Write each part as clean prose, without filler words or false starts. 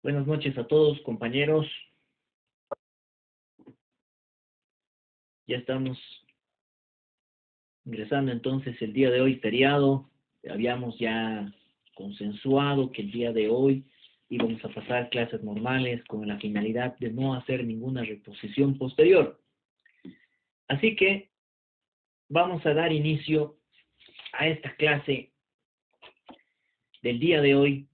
Buenas noches a todos, compañeros. Ya estamos ingresando entonces el día de hoy, feriado. Habíamos ya consensuado que el día de hoy íbamos a pasar clases normales con la finalidad de no hacer ninguna reposición posterior. Así que vamos a dar inicio a esta clase del día de hoy,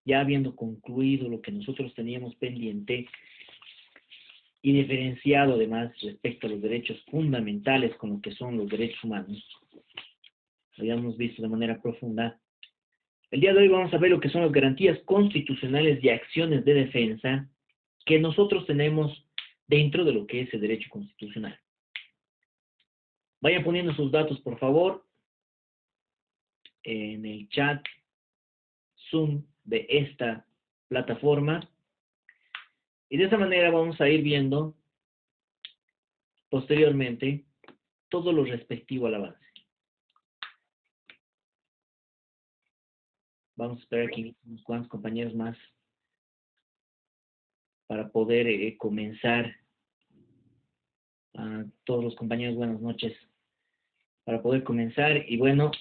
ya habiendo concluido lo que nosotros teníamos pendiente y diferenciado además respecto a los derechos fundamentales con lo que son los derechos humanos. Lo habíamos visto de manera profunda. El día de hoy vamos a ver lo que son las garantías constitucionales y acciones de defensa que nosotros tenemos dentro de lo que es el derecho constitucional. Vayan poniendo sus datos, por favor, en el chat Zoom de esta plataforma. Y de esa manera vamos a ir viendo posteriormente todo lo respectivo al avance. Vamos a esperar aquí unos cuantos compañeros más para poder comenzar. A todos los compañeros, buenas noches. Para poder comenzar, y bueno,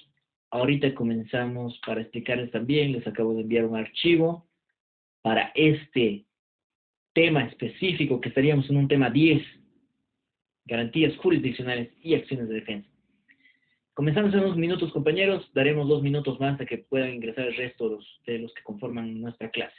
ahorita comenzamos para explicarles también, les acabo de enviar un archivo para este tema específico, que estaríamos en un tema 10, garantías jurisdiccionales y acciones de defensa. Comenzamos en unos minutos, compañeros, daremos 2 minutos más hasta que puedan ingresar el resto de los que conforman nuestra clase.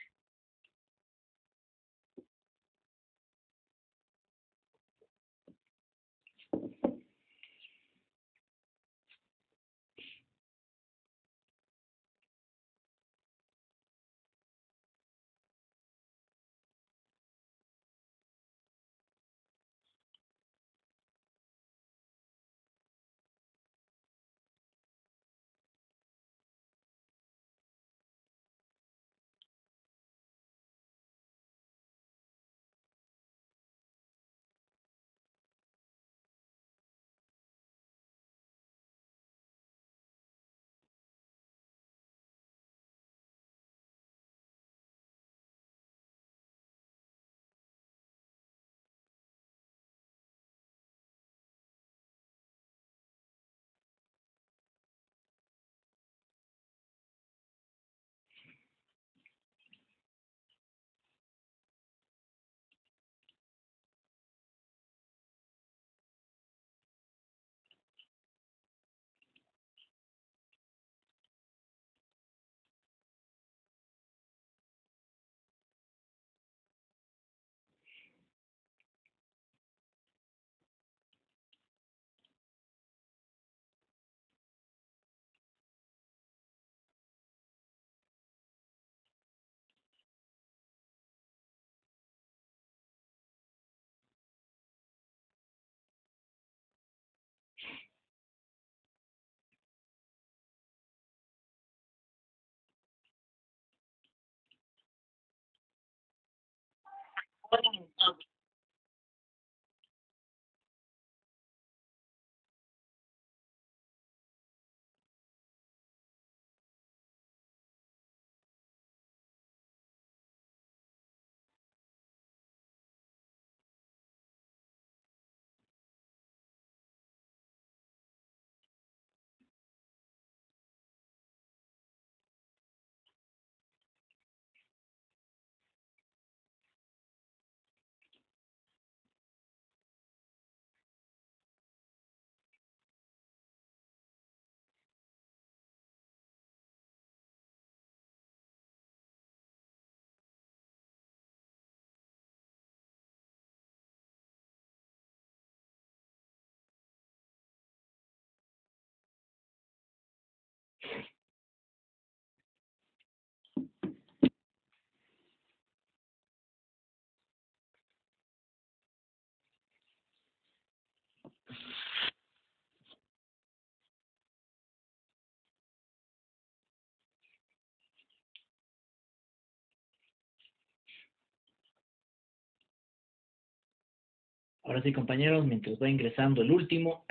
Ahora sí, compañeros, mientras va ingresando el último,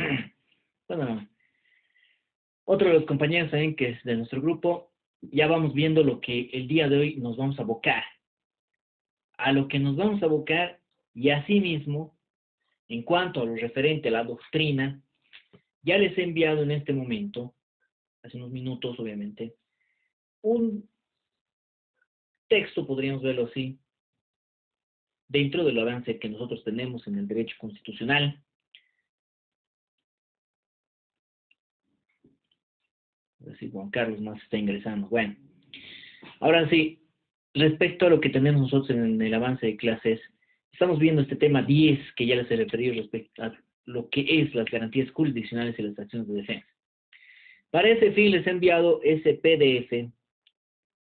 bueno, otro de los compañeros también que es de nuestro grupo, ya vamos viendo lo que el día de hoy nos vamos a abocar. a lo que nos vamos a abocar y asimismo, en cuanto a lo referente a la doctrina, ya les he enviado en este momento, hace unos minutos obviamente, un texto, podríamos verlo así, dentro del avance que nosotros tenemos en el derecho constitucional. A ver si Juan Carlos más está ingresando. Bueno, ahora sí, respecto a lo que tenemos nosotros en el avance de clases, estamos viendo este tema 10 que ya les he referido respecto a lo que es las garantías jurisdiccionales y las acciones de defensa. Para ese fin les he enviado ese PDF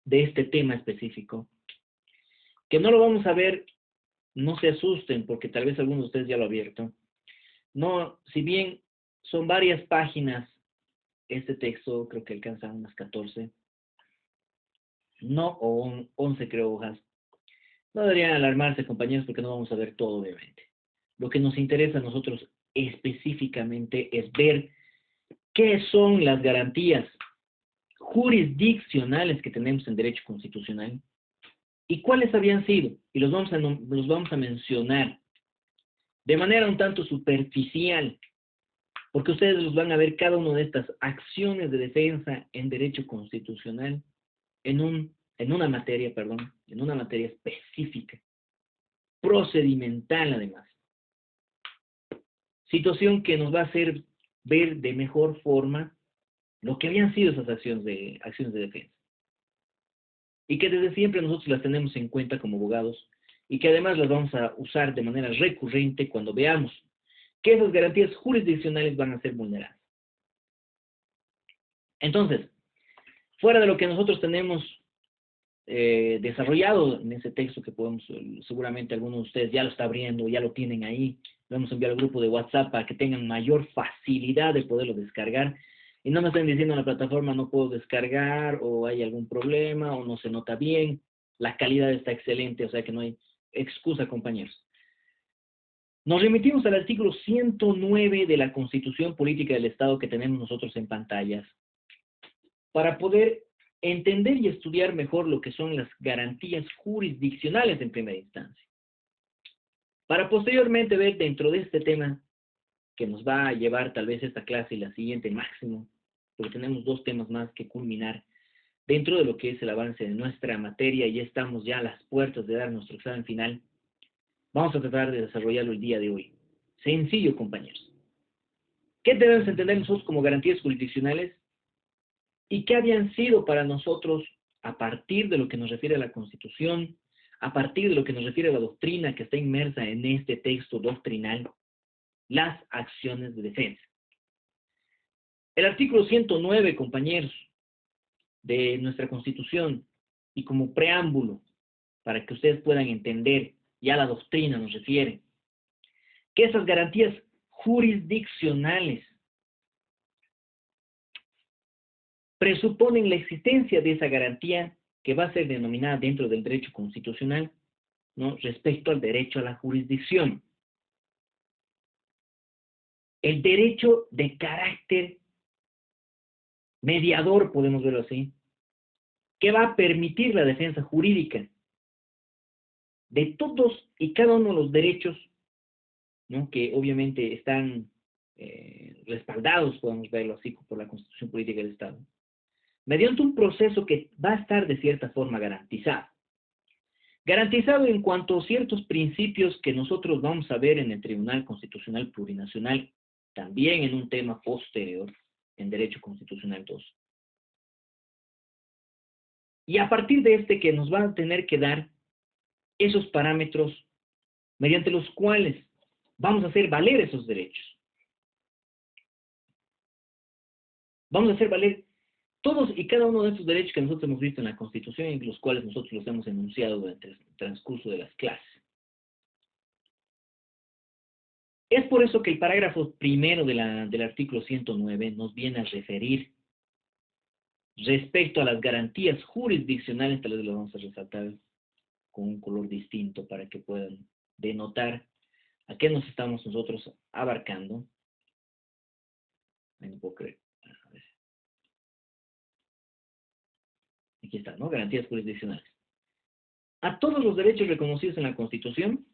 de este tema específico, que no lo vamos a ver, no se asusten, porque tal vez algunos de ustedes ya lo han abierto. No, si bien son varias páginas, este texto creo que alcanza unas 14, no, o 11 creo hojas. No deberían alarmarse, compañeros, porque no vamos a ver todo, obviamente. Lo que nos interesa a nosotros específicamente es ver qué son las garantías jurisdiccionales que tenemos en derecho constitucional y cuáles habían sido, y los vamos a mencionar de manera un tanto superficial, porque ustedes los van a ver cada una de estas acciones de defensa en derecho constitucional en una materia, perdón, en una materia específica, procedimental además. Situación que nos va a hacer ver de mejor forma lo que habían sido esas acciones de defensa. Y que desde siempre nosotros las tenemos en cuenta como abogados y que además las vamos a usar de manera recurrente cuando veamos que esas garantías jurisdiccionales van a ser vulneradas. Entonces, fuera de lo que nosotros tenemos desarrollado en ese texto que podemos, seguramente algunos de ustedes ya lo está abriendo, ya lo tienen ahí, lo hemos enviado al grupo de WhatsApp para que tengan mayor facilidad de poderlo descargar y no me estén diciendo en la plataforma no puedo descargar o hay algún problema o no se nota bien, la calidad está excelente, o sea que no hay excusa, compañeros. Nos remitimos al artículo 109 de la Constitución Política del Estado que tenemos nosotros en pantallas para poder entender y estudiar mejor lo que son las garantías jurisdiccionales en primera instancia. Para posteriormente ver dentro de este tema que nos va a llevar tal vez esta clase y la siguiente máximo, porque tenemos dos temas más que culminar dentro de lo que es el avance de nuestra materia y ya estamos ya a las puertas de dar nuestro examen final. Vamos a tratar de desarrollarlo el día de hoy. Sencillo, compañeros. ¿Qué debemos entender nosotros como garantías jurisdiccionales? ¿Y qué habían sido para nosotros a partir de lo que nos refiere a la Constitución, a partir de lo que nos refiere a la doctrina que está inmersa en este texto doctrinal, las acciones de defensa? El artículo 109, compañeros, de nuestra Constitución, y como preámbulo, para que ustedes puedan entender, ya la doctrina nos refiere, que esas garantías jurisdiccionales presuponen la existencia de esa garantía que va a ser denominada dentro del derecho constitucional, ¿no?, respecto al derecho a la jurisdicción. El derecho de carácter mediador, podemos verlo así, que va a permitir la defensa jurídica de todos y cada uno de los derechos, ¿no?, que obviamente están respaldados, podemos verlo así, por la Constitución Política del Estado, mediante un proceso que va a estar de cierta forma garantizado. Garantizado en cuanto a ciertos principios que nosotros vamos a ver en el Tribunal Constitucional Plurinacional, también en un tema posterior, en Derecho Constitucional 2. Y a partir de este que nos van a tener que dar esos parámetros mediante los cuales vamos a hacer valer esos derechos. Vamos a hacer valer todos y cada uno de esos derechos que nosotros hemos visto en la Constitución y los cuales nosotros los hemos enunciado durante el transcurso de las clases. Es por eso que el parágrafo primero del artículo 109 nos viene a referir respecto a las garantías jurisdiccionales, tal vez lo vamos a resaltar con un color distinto para que puedan denotar a qué nos estamos nosotros abarcando. No puedo creer. Aquí está, ¿no? Garantías jurisdiccionales. a todos los derechos reconocidos en la Constitución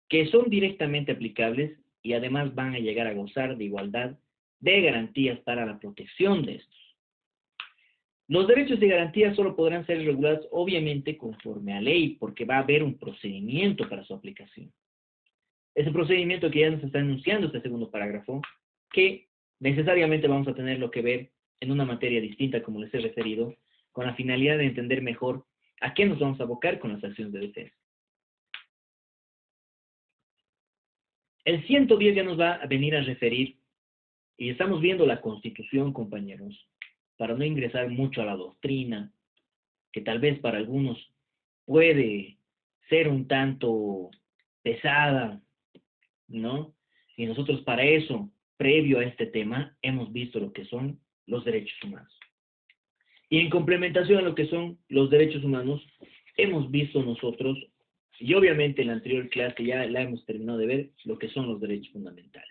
que son directamente aplicables y además van a llegar a gozar de igualdad de garantías para la protección de estos. Los derechos y garantías solo podrán ser regulados obviamente conforme a ley, porque va a haber un procedimiento para su aplicación. Ese procedimiento que ya nos está enunciando este segundo parágrafo, que necesariamente vamos a tenerlo que ver en una materia distinta, como les he referido, con la finalidad de entender mejor a qué nos vamos a abocar con las acciones de defensa. El 110 ya nos va a venir a referir, y estamos viendo la Constitución, compañeros, para no ingresar mucho a la doctrina, que tal vez para algunos puede ser un tanto pesada, ¿no? Y nosotros para eso, previo a este tema, hemos visto lo que son los derechos humanos. Y en complementación a lo que son los derechos humanos, hemos visto nosotros, y obviamente en la anterior clase ya la hemos terminado de ver, lo que son los derechos fundamentales.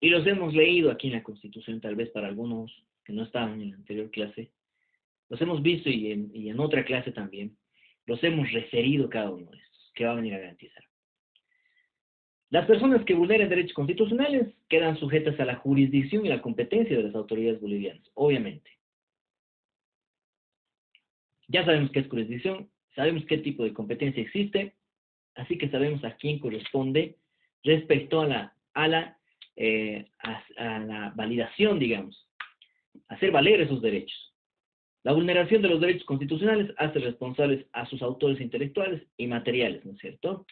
Y los hemos leído aquí en la Constitución, tal vez para algunos que no estaban en la anterior clase. Los hemos visto y en otra clase también. Los hemos referido cada uno de estos, que va a venir a garantizar. Las personas que vulneren derechos constitucionales quedan sujetas a la jurisdicción y la competencia de las autoridades bolivianas, obviamente. Ya sabemos qué es jurisdicción, sabemos qué tipo de competencia existe, así que sabemos a quién corresponde respecto a la validación, digamos, hacer valer esos derechos. La vulneración de los derechos constitucionales hace responsables a sus autores intelectuales y materiales, ¿no es cierto?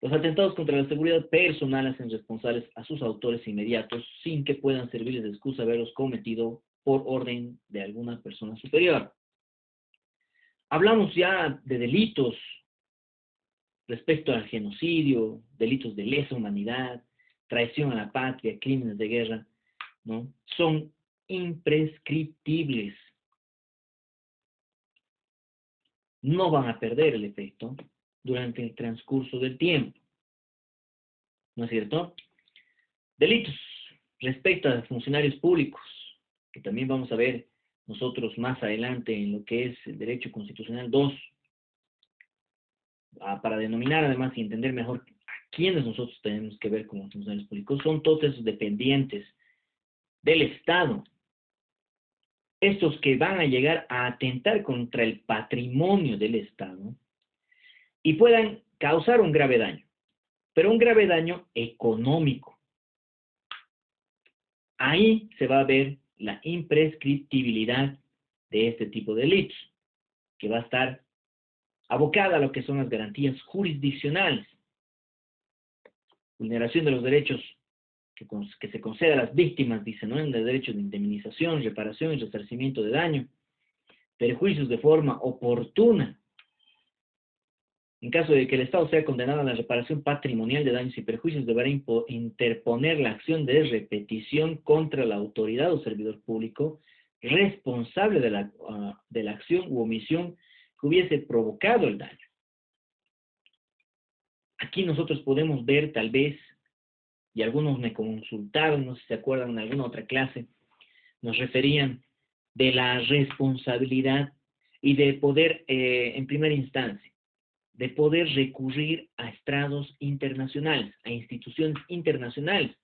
Los atentados contra la seguridad personal hacen responsables a sus autores inmediatos sin que puedan servirles de excusa haberlos cometido por orden de alguna persona superior. Hablamos ya de delitos respecto al genocidio, delitos de lesa humanidad, traición a la patria, crímenes de guerra, ¿no? Son imprescriptibles. No van a perder el efecto durante el transcurso del tiempo. ¿No es cierto? Delitos respecto a funcionarios públicos, que también vamos a ver nosotros más adelante en lo que es el Derecho Constitucional 2, para denominar además y entender mejor a quiénes nosotros tenemos que ver como funcionarios públicos, son todos esos dependientes del Estado, estos que van a llegar a atentar contra el patrimonio del Estado y puedan causar un grave daño, pero un grave daño económico. Ahí se va a ver la imprescriptibilidad de este tipo de delitos, que va a estar abocada a lo que son las garantías jurisdiccionales, vulneración de los derechos que se concede a las víctimas, dice, ¿no? En el derecho de indemnización, reparación y resarcimiento de daño, perjuicios de forma oportuna. En caso de que el Estado sea condenado a la reparación patrimonial de daños y perjuicios, deberá interponer la acción de repetición contra la autoridad o servidor público responsable de la acción u omisión que hubiese provocado el daño. Aquí nosotros podemos ver tal vez, y algunos me consultaron, no sé si se acuerdan en alguna otra clase, nos referían de la responsabilidad y de poder, en primera instancia, de poder recurrir a estrados internacionales, a instituciones internacionales,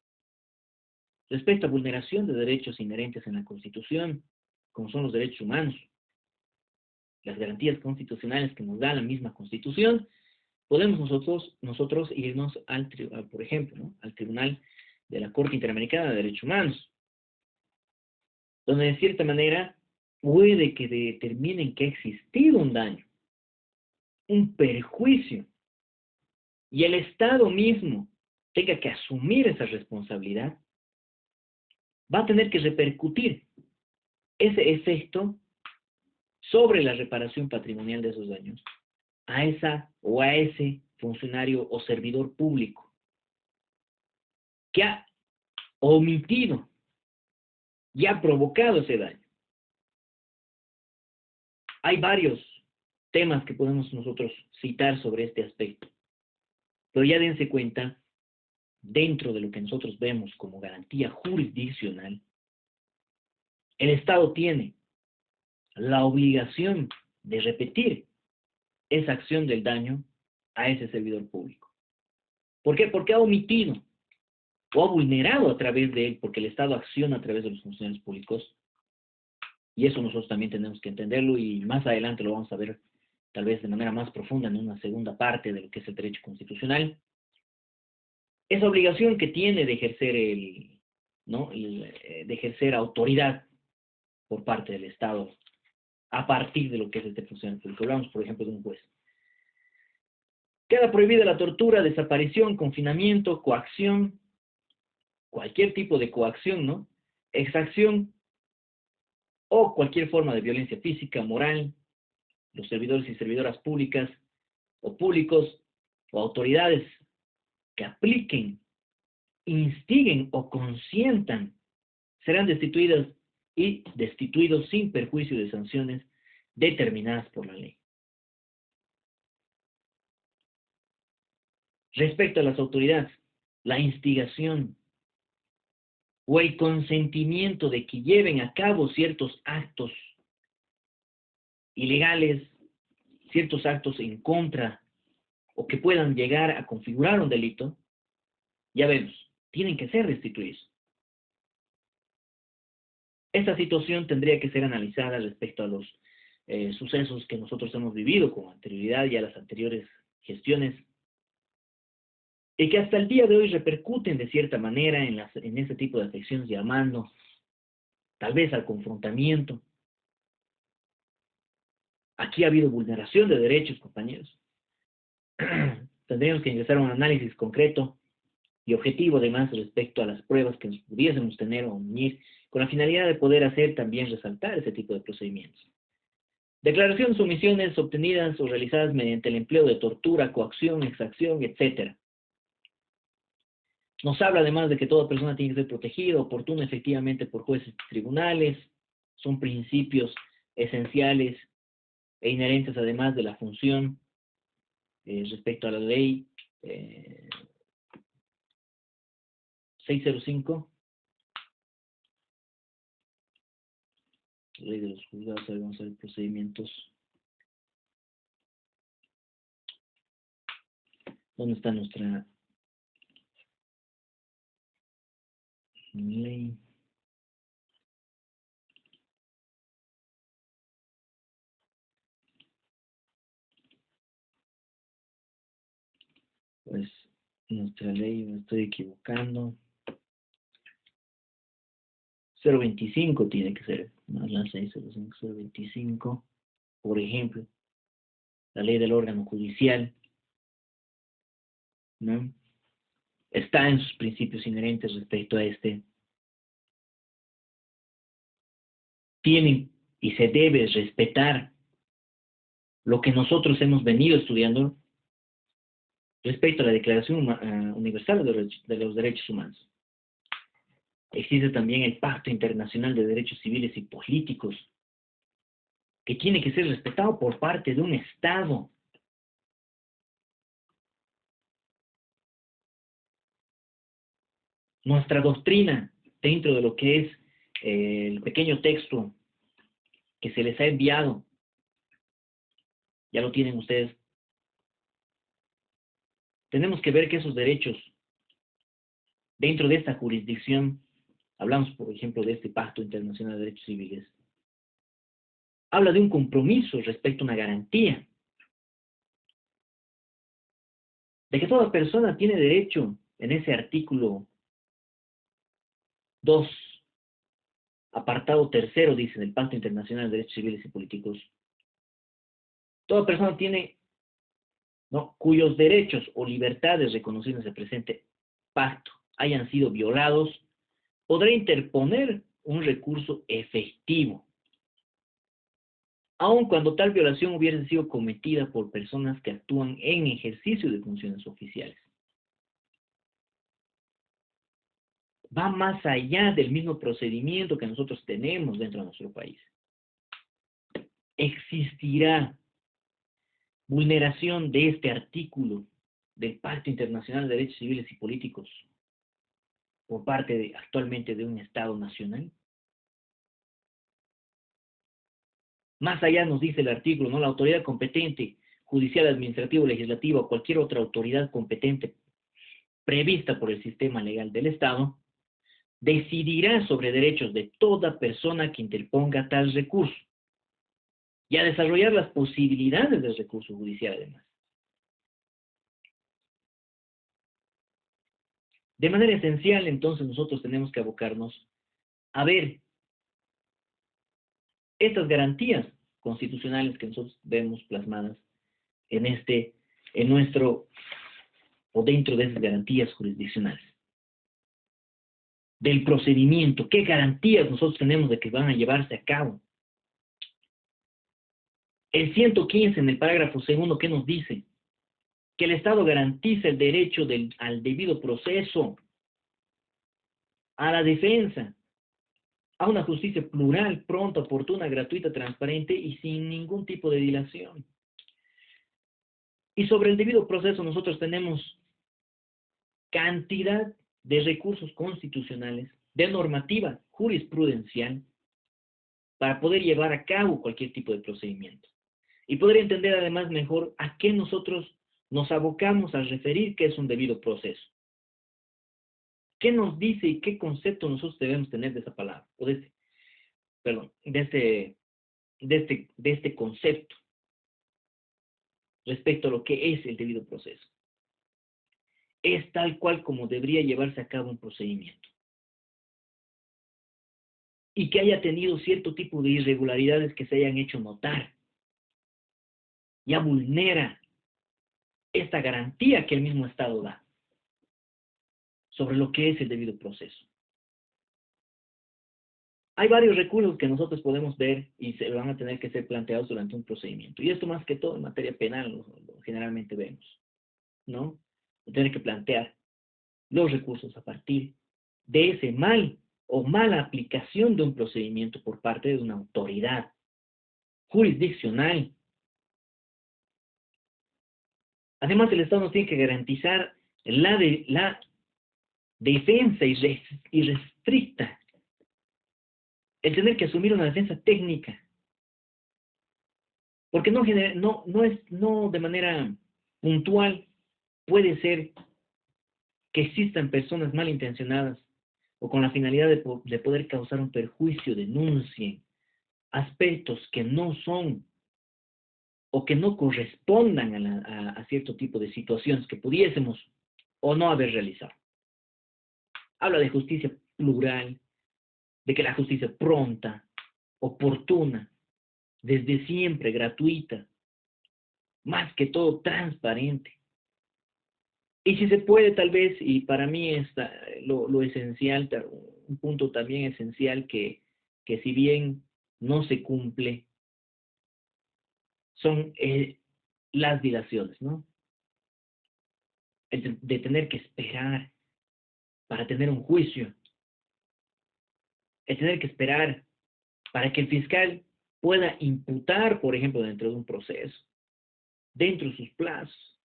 respecto a vulneración de derechos inherentes en la Constitución, como son los derechos humanos, las garantías constitucionales que nos da la misma Constitución. Podemos nosotros irnos por ejemplo, ¿no? Al Tribunal de la Corte Interamericana de Derechos Humanos, donde de cierta manera puede que determinen que ha existido un daño, un perjuicio, y el Estado mismo tenga que asumir esa responsabilidad, va a tener que repercutir ese efecto sobre la reparación patrimonial de esos daños a esa o a ese funcionario o servidor público que ha omitido y ha provocado ese daño. Hay varios temas que podemos nosotros citar sobre este aspecto, pero ya dense cuenta, dentro de lo que nosotros vemos como garantía jurisdiccional, el Estado tiene la obligación de repetir esa acción del daño a ese servidor público. ¿Por qué? Porque ha omitido o ha vulnerado a través de él, porque el Estado acciona a través de los funcionarios públicos, y eso nosotros también tenemos que entenderlo, y más adelante lo vamos a ver tal vez de manera más profunda en una segunda parte de lo que es el derecho constitucional. Esa obligación que tiene de ejercer de ejercer autoridad por parte del Estado a partir de lo que es este funcionario público. Hablamos, por ejemplo, de un juez. Queda prohibida la tortura, desaparición, confinamiento, coacción, cualquier tipo de coacción, ¿no? Exacción o cualquier forma de violencia física, moral, los servidores y servidoras públicas o públicos o autoridades que apliquen, instiguen o consientan serán destituidas y destituidos sin perjuicio de sanciones determinadas por la ley. Respecto a las autoridades, la instigación o el consentimiento de que lleven a cabo ciertos actos ilegales, ciertos actos en contra o que puedan llegar a configurar un delito, ya vemos, tienen que ser destituidos. Esta situación tendría que ser analizada respecto a los sucesos que nosotros hemos vivido con anterioridad y a las anteriores gestiones, y que hasta el día de hoy repercuten de cierta manera en ese tipo de afecciones, llamando tal vez al confrontamiento. Aquí ha habido vulneración de derechos, compañeros. Tendríamos que ingresar a un análisis concreto y objetivo, además, respecto a las pruebas que nos pudiésemos tener o unir, con la finalidad de poder hacer también resaltar ese tipo de procedimientos. Declaraciones o omisiones obtenidas o realizadas mediante el empleo de tortura, coacción, exacción, etc. Nos habla además de que toda persona tiene que ser protegida, oportuna efectivamente por jueces y tribunales. Son principios esenciales e inherentes además de la función respecto a la ley 605, ley de los juzgados. Vamos a ver procedimientos. ¿Dónde está nuestra ley? Pues nuestra ley, me estoy equivocando. 025 tiene que ser, más la 605, 025, por ejemplo, la ley del órgano judicial, ¿no? Está en sus principios inherentes respecto a este. Tiene y se debe respetar lo que nosotros hemos venido estudiando respecto a la Declaración Universal de los Derechos Humanos. Existe también el Pacto Internacional de Derechos Civiles y Políticos, que tiene que ser respetado por parte de un Estado. Nuestra doctrina, dentro de lo que es el pequeño texto que se les ha enviado, ya lo tienen ustedes. Tenemos que ver que esos derechos, dentro de esta jurisdicción, hablamos, por ejemplo, de este Pacto Internacional de Derechos Civiles, habla de un compromiso respecto a una garantía, de que toda persona tiene derecho, en ese artículo 2, apartado tercero, dice, del Pacto Internacional de Derechos Civiles y Políticos, toda persona tiene, ¿no?, cuyos derechos o libertades reconocidos en el presente pacto hayan sido violados, podrá interponer un recurso efectivo, aun cuando tal violación hubiese sido cometida por personas que actúan en ejercicio de funciones oficiales. Va más allá del mismo procedimiento que nosotros tenemos dentro de nuestro país. Existirá vulneración de este artículo del Pacto Internacional de Derechos Civiles y Políticos por parte actualmente de un Estado nacional. Más allá nos dice el artículo, ¿no? La autoridad competente judicial, administrativo, legislativo o cualquier otra autoridad competente prevista por el sistema legal del Estado, decidirá sobre derechos de toda persona que interponga tal recurso y a desarrollar las posibilidades del recurso judicial además. De manera esencial, entonces, nosotros tenemos que abocarnos a ver estas garantías constitucionales que nosotros vemos plasmadas en nuestro, o dentro de esas garantías jurisdiccionales. Del procedimiento, qué garantías nosotros tenemos de que van a llevarse a cabo. El 115 en el parágrafo segundo, ¿qué nos dice? Que el Estado garantiza el derecho al debido proceso, a la defensa, a una justicia plural, pronta, oportuna, gratuita, transparente y sin ningún tipo de dilación. Y sobre el debido proceso nosotros tenemos cantidad de recursos constitucionales, de normativa jurisprudencial, para poder llevar a cabo cualquier tipo de procedimiento. Y poder entender además mejor a qué nosotros nos abocamos al referir que es un debido proceso. ¿Qué nos dice y qué concepto nosotros debemos tener de esa palabra? O de este concepto respecto a lo que es el debido proceso. Es tal cual como debería llevarse a cabo un procedimiento. Y que haya tenido cierto tipo de irregularidades que se hayan hecho notar. Ya vulnera esta garantía que el mismo Estado da sobre lo que es el debido proceso. Hay varios recursos que nosotros podemos ver y se van a tener que ser planteados durante un procedimiento. Y esto más que todo en materia penal lo generalmente vemos, ¿no? Tener que plantear los recursos a partir de ese mal o mala aplicación de un procedimiento por parte de una autoridad jurisdiccional. Además, el Estado nos tiene que garantizar la defensa irrestricta, el tener que asumir una defensa técnica, porque no de manera puntual puede ser que existan personas malintencionadas o con la finalidad de poder causar un perjuicio, denuncien aspectos que no son o que no correspondan a cierto tipo de situaciones que pudiésemos o no haber realizado. Habla de justicia plural, de que la justicia pronta, oportuna, desde siempre gratuita, más que todo transparente. Y si se puede tal vez, y para mí es lo esencial, un punto también esencial que si bien no se cumple, son las dilaciones, ¿no? De tener que esperar para tener un juicio, el tener que esperar para que el fiscal pueda imputar, por ejemplo, dentro de un proceso, dentro de sus plazos,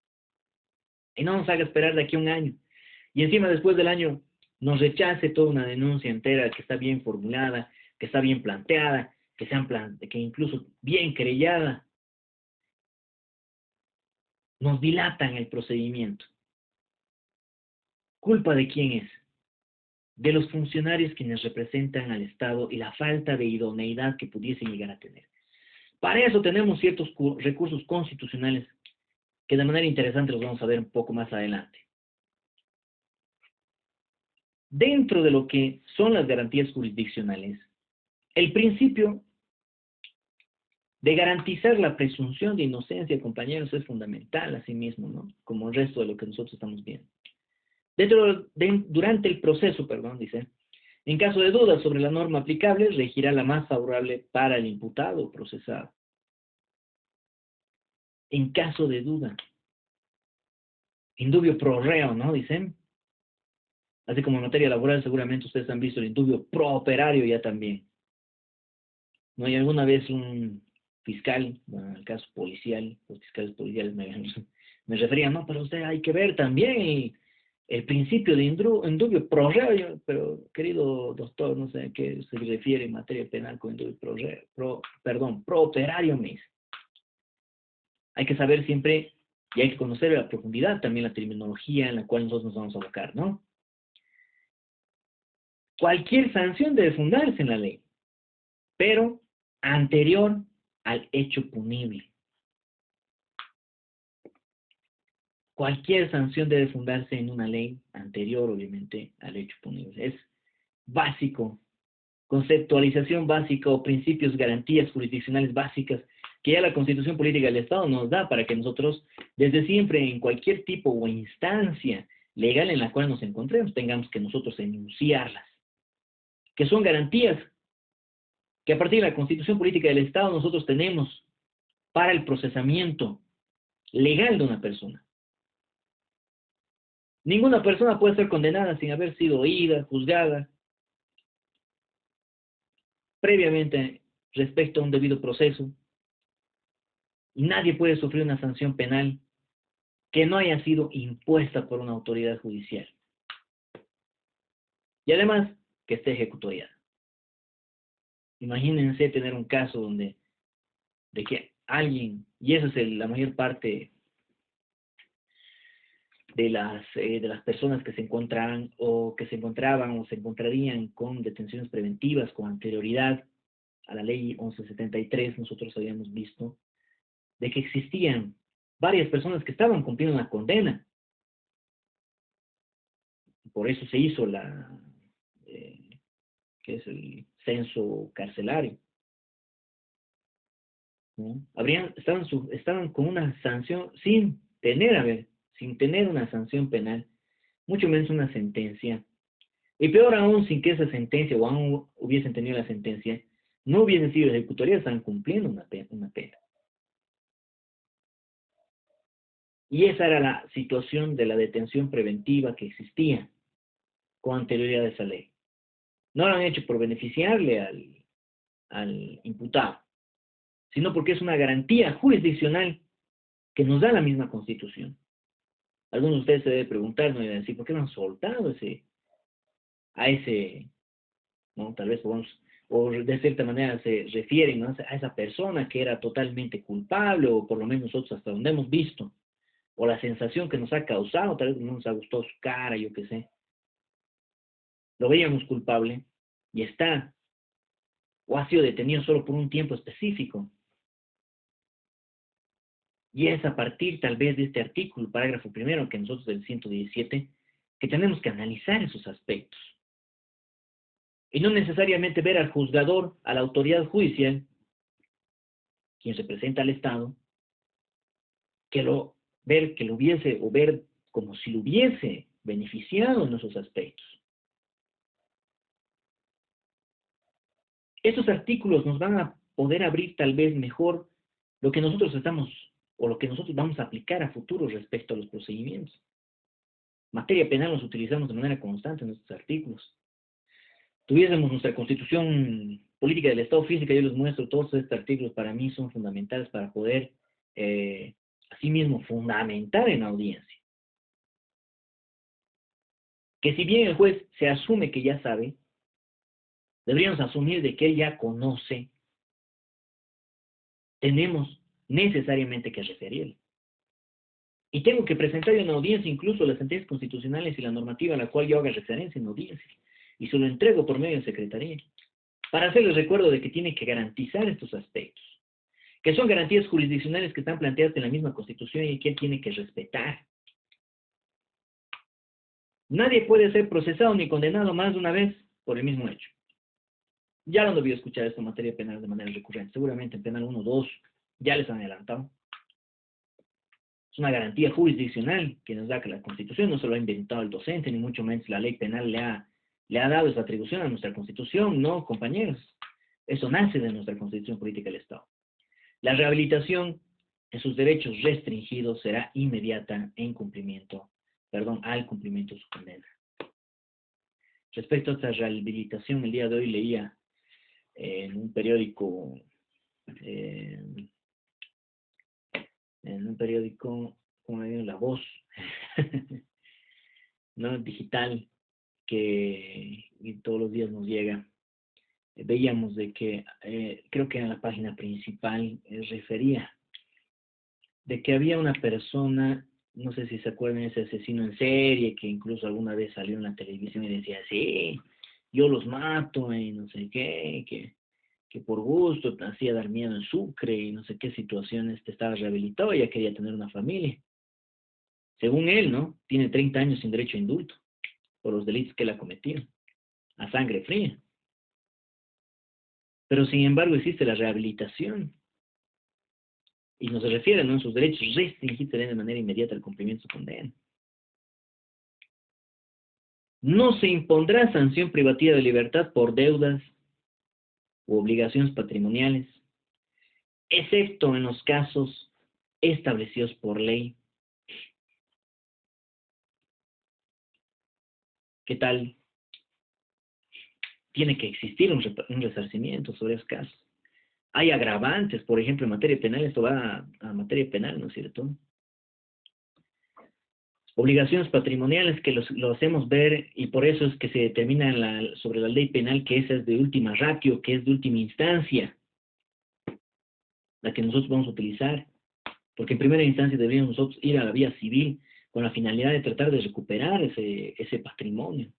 y no nos haga esperar de aquí a un año. Y encima después del año nos rechace toda una denuncia entera que está bien formulada, que está bien planteada, que incluso bien querellada. Nos dilatan el procedimiento. ¿Culpa de quién es? De los funcionarios quienes representan al Estado y la falta de idoneidad que pudiesen llegar a tener. Para eso tenemos ciertos recursos constitucionales que de manera interesante los vamos a ver un poco más adelante. Dentro de lo que son las garantías jurisdiccionales, el principio de garantizar la presunción de inocencia, compañeros, es fundamental asimismo, ¿no? Como el resto de lo que nosotros estamos viendo. Durante el proceso, dice, en caso de dudas sobre la norma aplicable, regirá la más favorable para el imputado o procesado. En caso de duda. Indubio pro reo, ¿no? Dicen. Así como en materia laboral, seguramente ustedes han visto el indubio pro operario ya también. ¿No? Y alguna vez un fiscal, bueno, en el caso policial, los fiscales policiales me referían, no, pero usted hay que ver también el principio de indubio pro reo, pero querido doctor, no sé a qué se refiere en materia penal con indubio pro operario, me dice. Hay que saber siempre y hay que conocer a profundidad también la terminología en la cual nosotros nos vamos a abocar, ¿no? Cualquier sanción debe fundarse en la ley, pero anterior al hecho punible. Cualquier sanción debe fundarse en una ley anterior, obviamente, al hecho punible. Es básico, conceptualización básica o principios, garantías jurisdiccionales básicas que ya la Constitución Política del Estado nos da para que nosotros, desde siempre, en cualquier tipo o instancia legal en la cual nos encontremos, tengamos que nosotros enunciarlas, que son garantías que a partir de la Constitución Política del Estado nosotros tenemos para el procesamiento legal de una persona. Ninguna persona puede ser condenada sin haber sido oída, juzgada previamente respecto a un debido proceso. Y nadie puede sufrir una sanción penal que no haya sido impuesta por una autoridad judicial. Y además, que esté ejecutoriada. Imagínense tener un caso donde, de que alguien, y esa es la mayor parte de las personas que se encontraban o que se encontraban o se encontrarían con detenciones preventivas con anterioridad a la ley 1173, nosotros habíamos visto de que existían varias personas que estaban cumpliendo una condena. Por eso se hizo que es el censo carcelario, ¿no? Estaban con una sanción sin tener una sanción penal, mucho menos una sentencia. Y peor aún, sin que esa sentencia, o aún hubiesen tenido la sentencia, no hubiesen sido ejecutorias, están cumpliendo una pena. Y esa era la situación de la detención preventiva que existía con anterioridad a esa ley. No lo han hecho por beneficiarle al imputado, sino porque es una garantía jurisdiccional que nos da la misma Constitución. Algunos de ustedes se deben preguntar, ¿no? Y decir, ¿por qué no han soltado a ese, ¿no? Tal vez o de cierta manera se refieren, ¿no?, a esa persona que era totalmente culpable, o por lo menos nosotros hasta donde hemos visto, o la sensación que nos ha causado, tal vez no nos ha gustado su cara, yo qué sé. Lo veíamos culpable y está, o ha sido detenido solo por un tiempo específico. Y es a partir tal vez de este artículo, parágrafo primero, que nosotros del 117, que tenemos que analizar esos aspectos. Y no necesariamente ver al juzgador, a la autoridad judicial, quien representa al Estado, que lo hubiese, o ver como si lo hubiese beneficiado en esos aspectos. Esos artículos nos van a poder abrir tal vez mejor lo que nosotros estamos, o lo que nosotros vamos a aplicar a futuro respecto a los procedimientos. Materia penal los utilizamos de manera constante en estos artículos. Tuviésemos nuestra Constitución Política del Estado Física, yo les muestro todos estos artículos, para mí son fundamentales para poder, asimismo, fundamentar en audiencia. Que si bien el juez se asume que ya sabe, deberíamos asumir de que él ya conoce, tenemos necesariamente que referirle. Y tengo que presentar en audiencia incluso las sentencias constitucionales y la normativa a la cual yo haga referencia en audiencia. Y se lo entrego por medio de secretaría, para hacerles recuerdo de que tiene que garantizar estos aspectos, que son garantías jurisdiccionales que están planteadas en la misma Constitución y que él tiene que respetar. Nadie puede ser procesado ni condenado más de una vez por el mismo hecho. Ya lo han debido escuchar esta materia penal de manera recurrente. Seguramente en penal 1 o 2 ya les han adelantado. Es una garantía jurisdiccional que nos da que la Constitución no se lo ha inventado el docente, ni mucho menos la ley penal le ha dado esa atribución a nuestra Constitución. No, compañeros. Eso nace de nuestra Constitución Política del Estado. La rehabilitación en sus derechos restringidos será inmediata al cumplimiento de su condena. Respecto a esta rehabilitación, el día de hoy leía en un periódico, como le digo, La Voz, ¿no?, digital, que todos los días nos llega. Veíamos de que, creo que en la página principal refería de que había una persona, no sé si se acuerdan de ese asesino en serie, que incluso alguna vez salió en la televisión y decía, sí, yo los mato y no sé qué, que por gusto te hacía dar miedo en Sucre y no sé qué situaciones te estaba rehabilitado y ya quería tener una familia. Según él, ¿no? Tiene 30 años sin derecho a indulto por los delitos que él ha cometido, a sangre fría. Pero sin embargo existe la rehabilitación y no se refiere, ¿no? En sus derechos restringirse de manera inmediata el cumplimiento de su condena. No se impondrá sanción privativa de libertad por deudas u obligaciones patrimoniales, excepto en los casos establecidos por ley. ¿Qué tal? Tiene que existir un resarcimiento sobre esos casos. Hay agravantes, por ejemplo, en materia penal, esto va a materia penal, ¿no es cierto? Obligaciones patrimoniales que lo hacemos ver y por eso es que se determina sobre la ley penal que esa es de última ratio, que es de última instancia, la que nosotros vamos a utilizar, porque en primera instancia deberíamos nosotros ir a la vía civil con la finalidad de tratar de recuperar ese patrimonio,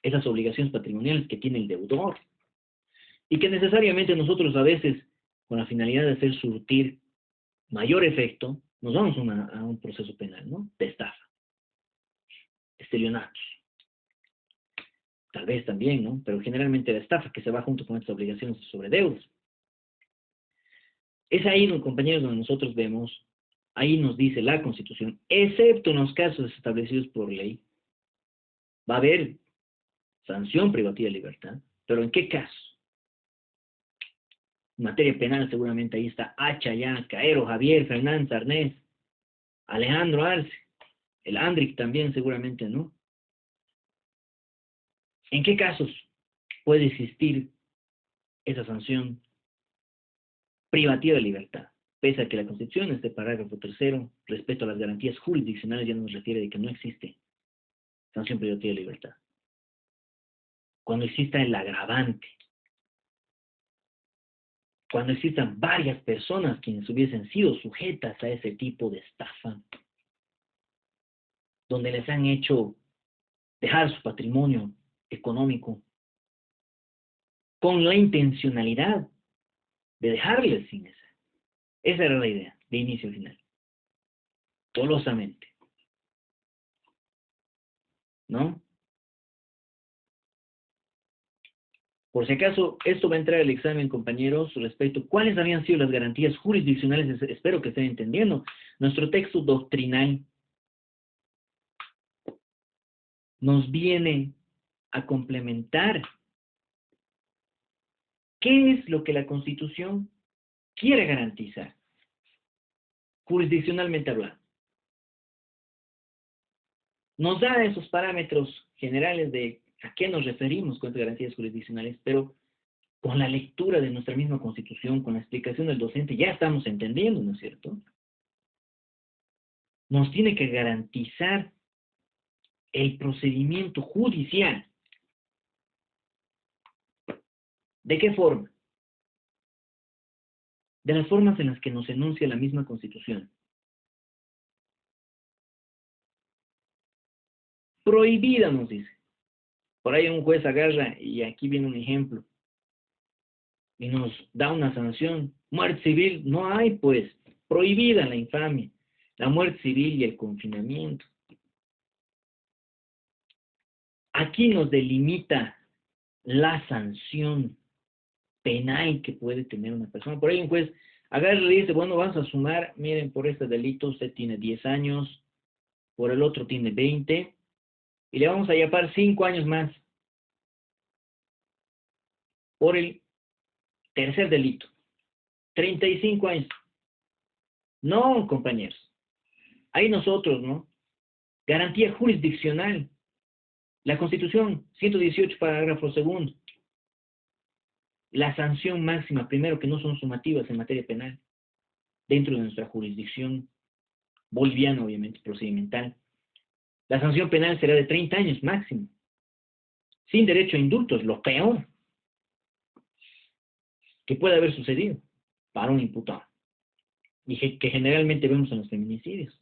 esas obligaciones patrimoniales que tiene el deudor, y que necesariamente nosotros a veces, con la finalidad de hacer surtir mayor efecto, nos vamos a un proceso penal, ¿no? De estafa, estelionatos. Tal vez también, ¿no? Pero generalmente la estafa que se va junto con estas obligaciones sobre deudas. Es ahí, compañeros, donde nosotros vemos, ahí nos dice la Constitución, excepto en los casos establecidos por ley, va a haber sanción privativa de libertad, pero ¿en qué casos? En materia penal seguramente ahí está Hacha, ya, Caero, Javier, Fernández, Arnés, Alejandro Arce, el Andric también seguramente, ¿no? ¿En qué casos puede existir esa sanción privativa de libertad? Pese a que la Constitución, este parágrafo tercero, respecto a las garantías jurisdiccionales, ya nos refiere de que no existe sanción privativa de libertad. Cuando exista el agravante, cuando existan varias personas quienes hubiesen sido sujetas a ese tipo de estafa, donde les han hecho dejar su patrimonio económico con la intencionalidad de dejarles sin esa. Esa era la idea, de inicio a final. Dolosamente. ¿No? Por si acaso, esto va a entrar al examen, compañeros, respecto a cuáles habían sido las garantías jurisdiccionales, espero que estén entendiendo. Nuestro texto doctrinal nos viene a complementar qué es lo que la Constitución quiere garantizar, jurisdiccionalmente hablando. Nos da esos parámetros generales de a qué nos referimos con estas garantías jurisdiccionales, pero con la lectura de nuestra misma Constitución, con la explicación del docente, ya estamos entendiendo, ¿no es cierto? Nos tiene que garantizar el procedimiento judicial. ¿De qué forma? De las formas en las que nos enuncia la misma Constitución. Prohibida, nos dice. Por ahí un juez agarra, y aquí viene un ejemplo, y nos da una sanción. Muerte civil, no hay, pues. Prohibida la infamia, la muerte civil y el confinamiento. Aquí nos delimita la sanción penal que puede tener una persona. Por ahí un juez agarra y le dice, bueno, vamos a sumar, miren, por este delito usted tiene 10 años, por el otro tiene 20, y le vamos a llevar 5 años más por el tercer delito. 35 años. No, compañeros. Ahí nosotros, ¿no? Garantía jurisdiccional. La Constitución, 118, parágrafo segundo. La sanción máxima, primero, que no son sumativas en materia penal, dentro de nuestra jurisdicción boliviana, obviamente, procedimental. La sanción penal será de 30 años máximo. Sin derecho a indulto, es lo peor que puede haber sucedido para un imputado. y que generalmente vemos en los feminicidios.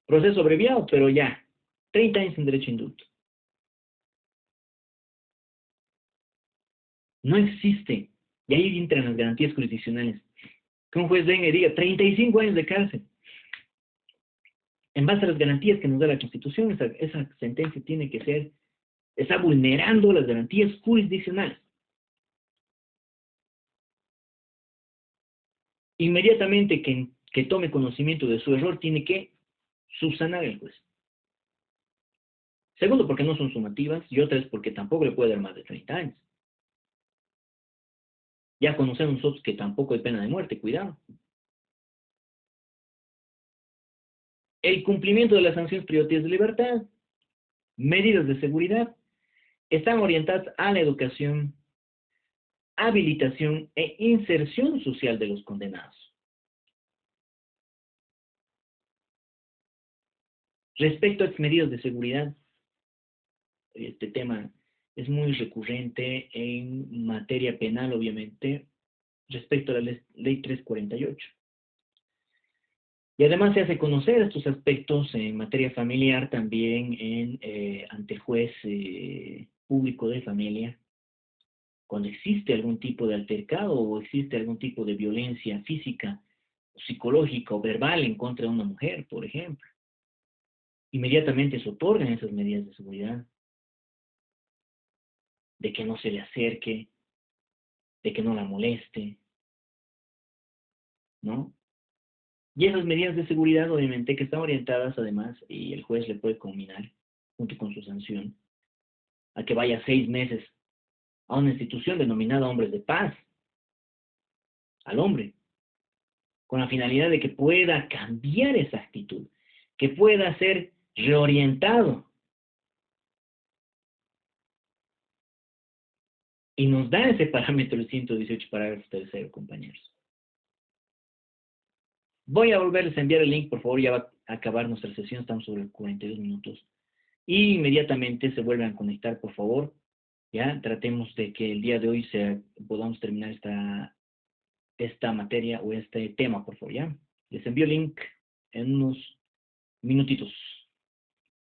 Proceso abreviado, pero ya, 30 años sin derecho a indulto. No existe, y ahí entran las garantías jurisdiccionales. Que un juez venga y diga 35 años de cárcel. En base a las garantías que nos da la Constitución, esa sentencia tiene que ser, está vulnerando las garantías jurisdiccionales. Inmediatamente que tome conocimiento de su error, tiene que subsanar el juez. Segundo, porque no son sumativas, y otra es porque tampoco le puede dar más de 30 años. Ya conocemos nosotros que tampoco hay pena de muerte, cuidado. El cumplimiento de las sanciones privativas de libertad, medidas de seguridad, están orientadas a la educación, habilitación e inserción social de los condenados. Respecto a las medidas de seguridad, este tema es muy recurrente en materia penal, obviamente, respecto a la ley 348. Y además se hace conocer estos aspectos en materia familiar también ante el juez público de familia, cuando existe algún tipo de altercado o existe algún tipo de violencia física, psicológica o verbal en contra de una mujer, por ejemplo. Inmediatamente se otorgan esas medidas de seguridad, de que no se le acerque, de que no la moleste, ¿no? Y esas medidas de seguridad, obviamente, que están orientadas además, y el juez le puede combinar, junto con su sanción, a que vaya 6 meses a una institución denominada Hombres de Paz, al hombre, con la finalidad de que pueda cambiar esa actitud, que pueda ser reorientado. Y nos da ese parámetro el 118 parágrafo tercero, compañeros. Voy a volverles a enviar el link, por favor, ya va a acabar nuestra sesión, estamos sobre 42 minutos. Y inmediatamente se vuelven a conectar, por favor. Ya, tratemos de que el día de hoy podamos terminar esta materia o este tema, por favor, ¿ya? Les envío el link en unos minutitos.